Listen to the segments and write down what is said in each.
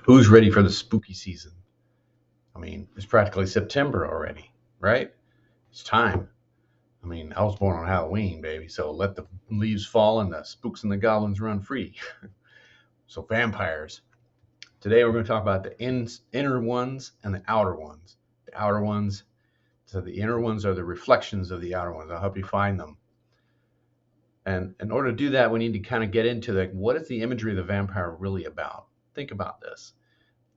Who's ready for the spooky season? I mean, it's practically September already, right? It's time. I mean, I was born on Halloween, baby, so let the leaves fall and the spooks and the goblins run free. So, vampires. Today, we're going to talk about the inner ones and the outer ones. The outer ones, so the inner ones are the reflections of the outer ones. I'll help you find them. And in order to do that, we need to kind of get into what is the imagery of the vampire really about? Think about this.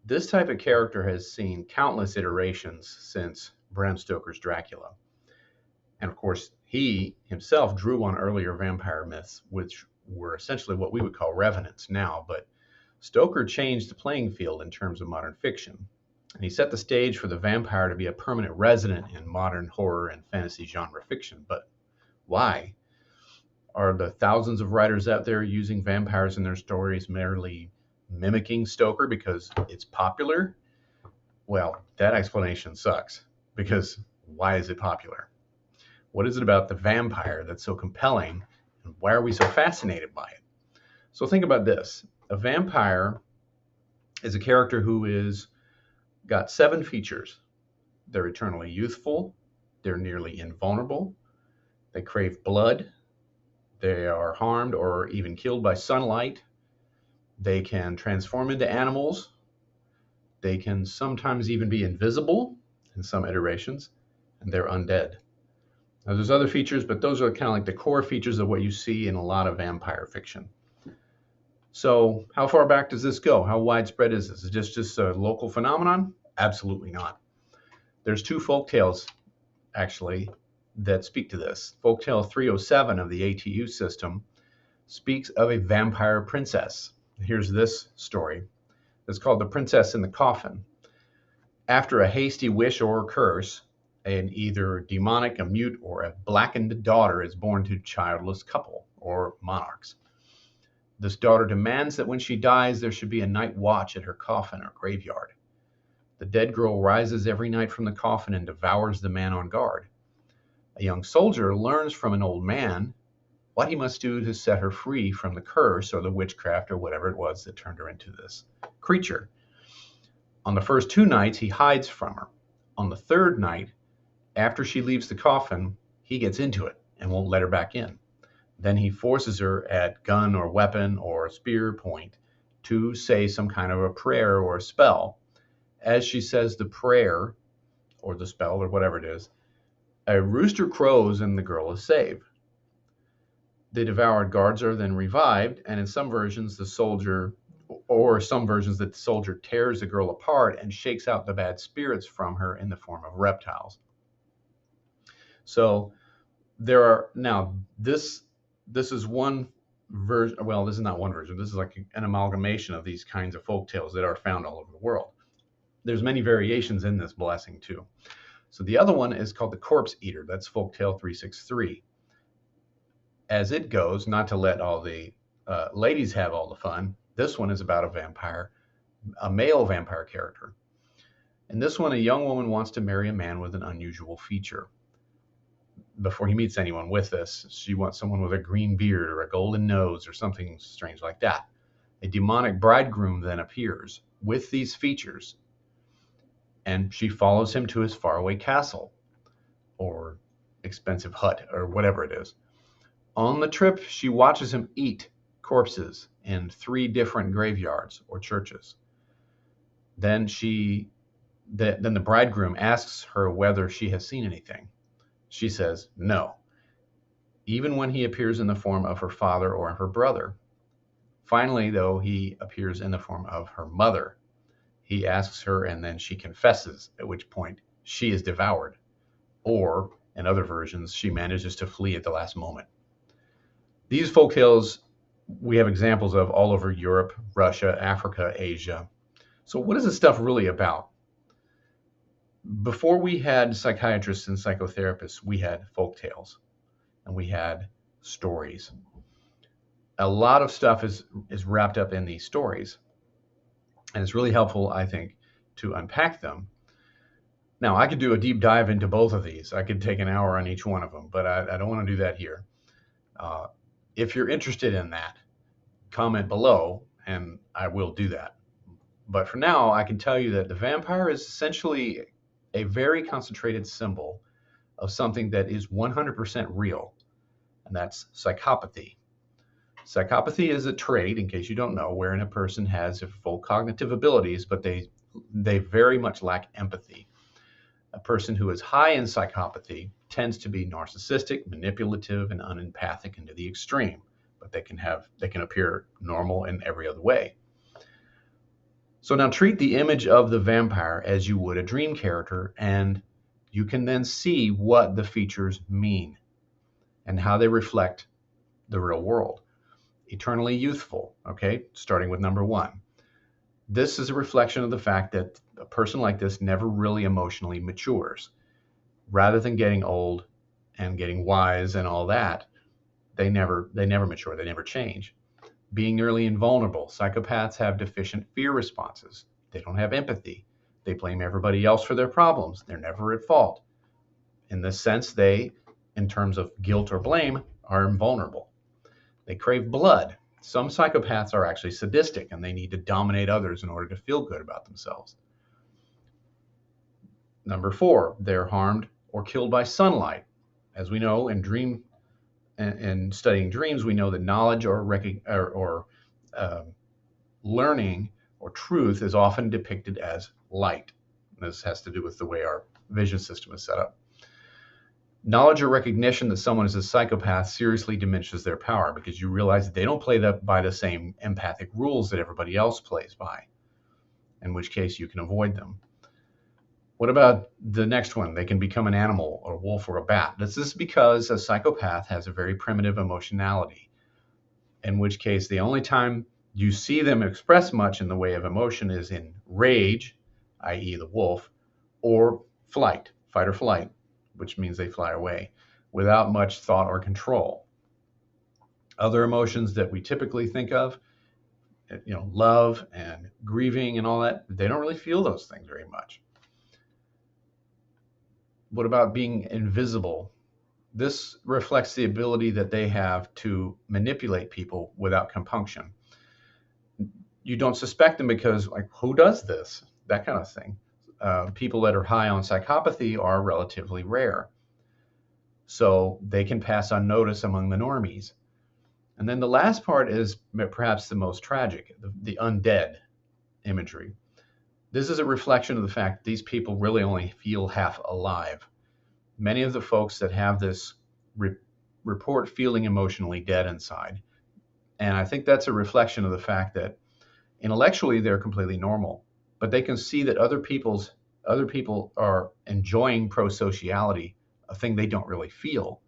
This type of character has seen countless iterations since Bram Stoker's Dracula. And of course, he himself drew on earlier vampire myths, which were essentially what we would call revenants now. But Stoker changed the playing field in terms of modern fiction. And he set the stage for the vampire to be a permanent resident in modern horror and fantasy genre fiction. But why? Are the thousands of writers out there using vampires in their stories merely mimicking Stoker because it's popular? Well, that explanation sucks, because why is it popular? What is it about the vampire that's so compelling, and why are we so fascinated by it? So think about this. A vampire is a character who is got 7 features. They're eternally youthful, they're nearly invulnerable, they crave blood, they are harmed or even killed by sunlight, they can transform into animals, they can sometimes even be invisible in some iterations, and they're undead. Now, there's other features, but those are kind of like the core features of what you see in a lot of vampire fiction. So, how far back does this go? How widespread is this? Is this just a local phenomenon? Absolutely not. There's 2 folk tales, actually, that speak to this. Folktale 307 of the ATU system speaks of a vampire princess. Here's this story. It's called The Princess in the Coffin. After a hasty wish or curse, an either demonic, a mute, or a blackened daughter is born to a childless couple, or monarchs. This daughter demands that when she dies, there should be a night watch at her coffin or graveyard. The dead girl rises every night from the coffin and devours the man on guard. A young soldier learns from an old man what he must do to set her free from the curse or the witchcraft or whatever it was that turned her into this creature. On the first 2 nights, he hides from her. On the 3rd night, after she leaves the coffin, he gets into it and won't let her back in. Then he forces her at gun or weapon or spear point to say some kind of a prayer or a spell. As she says the prayer or the spell or whatever it is, a rooster crows and the girl is saved. The devoured guards are then revived, and in some versions, the soldier tears the girl apart and shakes out the bad spirits from her in the form of reptiles. So there are now this is one version. Well, this is not one version. This is like an amalgamation of these kinds of folk tales that are found all over the world. There's many variations in this blessing too. So the other one is called the Corpse Eater. That's Folktale 363. As it goes, not to let all the ladies have all the fun, this one is about a vampire, a male vampire character. In this one, a young woman wants to marry a man with an unusual feature. Before he meets anyone with this, she wants someone with a green beard or a golden nose or something strange like that. A demonic bridegroom then appears with these features, and she follows him to his faraway castle or expensive hut or whatever it is. On the trip, she watches him eat corpses in 3 different graveyards or churches. Then the bridegroom asks her whether she has seen anything. She says no, even when he appears in the form of her father or her brother. Finally, though, he appears in the form of her mother. He asks her, and then she confesses, at which point she is devoured. Or, in other versions, she manages to flee at the last moment. These folktales we have examples of all over Europe, Russia, Africa, Asia. So what is this stuff really about? Before we had psychiatrists and psychotherapists, we had folk tales and we had stories. A lot of stuff is wrapped up in these stories, and it's really helpful, I think, to unpack them. Now, I could do a deep dive into both of these. I could take an hour on each one of them, but I don't want to do that here. If you're interested in that, comment below, and I will do that. But for now, I can tell you that the vampire is essentially a very concentrated symbol of something that is 100% real, and that's psychopathy. Psychopathy is a trait, in case you don't know, wherein a person has full cognitive abilities, but they very much lack empathy. A person who is high in psychopathy tends to be narcissistic, manipulative, and unempathic into the extreme, but they can appear normal in every other way. So now treat the image of the vampire as you would a dream character, and you can then see what the features mean and how they reflect the real world. Eternally youthful, okay, starting with number one. This is a reflection of the fact that a person like this never really emotionally matures. Rather than getting old and getting wise and all that, they never mature, they never change. Being nearly invulnerable. Psychopaths have deficient fear responses. They don't have empathy. They blame everybody else for their problems. They're never at fault. In this sense, they, in terms of guilt or blame, are invulnerable. They crave blood. Some psychopaths are actually sadistic and they need to dominate others in order to feel good about themselves. Number four, they're harmed or killed by sunlight. As we know in studying dreams, we know that knowledge or learning or truth is often depicted as light. This has to do with the way our vision system is set up. Knowledge or recognition that someone is a psychopath seriously diminishes their power because you realize that they don't play by the same empathic rules that everybody else plays by, in which case you can avoid them. What about the next one? They can become an animal, a wolf, or a bat. This is because a psychopath has a very primitive emotionality, in which case the only time you see them express much in the way of emotion is in rage, i.e. the wolf, or flight, fight or flight, which means they fly away, without much thought or control. Other emotions that we typically think of, love and grieving and all that, they don't really feel those things very much. What about being invisible? This reflects the ability that they have to manipulate people without compunction. You don't suspect them because, like, who does this? That kind of thing. People that are high on psychopathy are relatively rare. So they can pass unnoticed among the normies. And then the last part is perhaps the most tragic, the undead imagery. This is a reflection of the fact that these people really only feel half alive. Many of the folks that have this report feeling emotionally dead inside. And I think that's a reflection of the fact that intellectually they're completely normal, but they can see that other people are enjoying prosociality, a thing they don't really feel,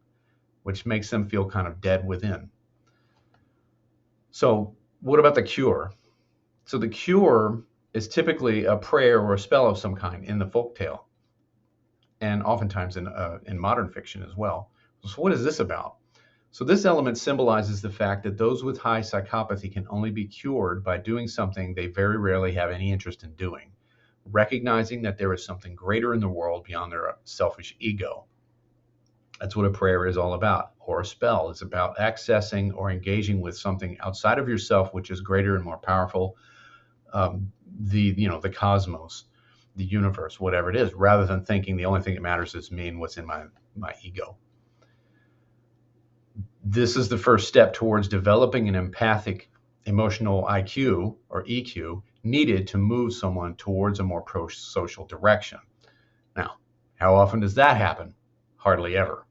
which makes them feel kind of dead within. So what about the cure? So the cure is typically a prayer or a spell of some kind in the folktale, and oftentimes in modern fiction as well. So what is this about? So this element symbolizes the fact that those with high psychopathy can only be cured by doing something they very rarely have any interest in doing, recognizing that there is something greater in the world beyond their selfish ego. That's what a prayer is all about, or a spell. It's about accessing or engaging with something outside of yourself, which is greater and more powerful, the cosmos, the universe, whatever it is, rather than thinking the only thing that matters is me and what's in my ego. This is the first step towards developing an empathic emotional IQ or EQ needed to move someone towards a more pro-social direction. Now, how often does that happen? Hardly ever.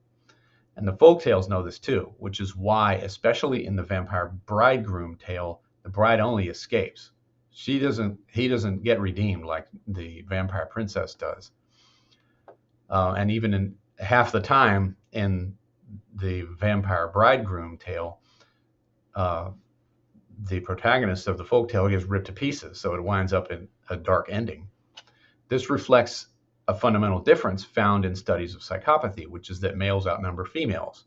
And the folktales know this too, which is why, especially in the vampire bridegroom tale, the bride only escapes. He doesn't get redeemed like the vampire princess does. And even in half the time in the vampire bridegroom tale, the protagonist of the folktale gets ripped to pieces, so it winds up in a dark ending. This reflects a fundamental difference found in studies of psychopathy, which is that males outnumber females.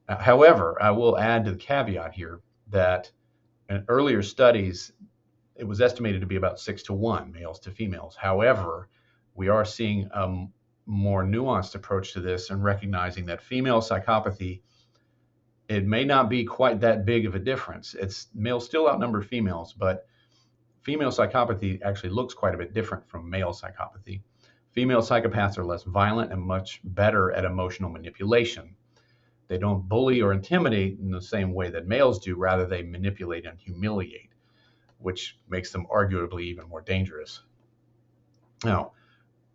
However, I will add to the caveat here that in earlier studies, it was estimated to be about 6-1 males to females. However, we are seeing a more nuanced approach to this and recognizing that female psychopathy, it may not be quite that big of a difference. Males still outnumber females, but female psychopathy actually looks quite a bit different from male psychopathy. Female psychopaths are less violent and much better at emotional manipulation. They don't bully or intimidate in the same way that males do. Rather, they manipulate and humiliate, which makes them arguably even more dangerous. Now,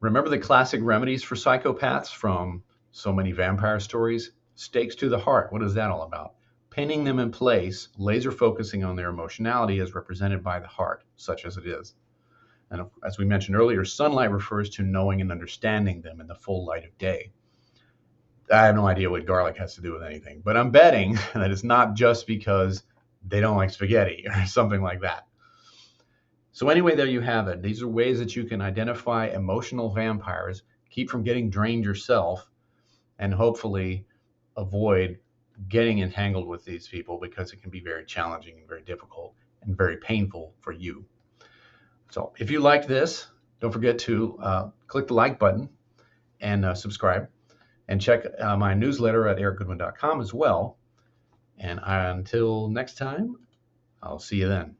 remember the classic remedies for psychopaths from so many vampire stories? Stakes to the heart. What is that all about? Pinning them in place, laser focusing on their emotionality as represented by the heart, such as it is. And as we mentioned earlier, sunlight refers to knowing and understanding them in the full light of day. I have no idea what garlic has to do with anything, but I'm betting that it's not just because they don't like spaghetti or something like that. So anyway, there you have it. These are ways that you can identify emotional vampires, keep from getting drained yourself, and hopefully avoid getting entangled with these people, because it can be very challenging and very difficult and very painful for you. So if you liked this, don't forget to click the like button and subscribe, and check my newsletter at ericgoodwyn.com as well. And until next time, I'll see you then.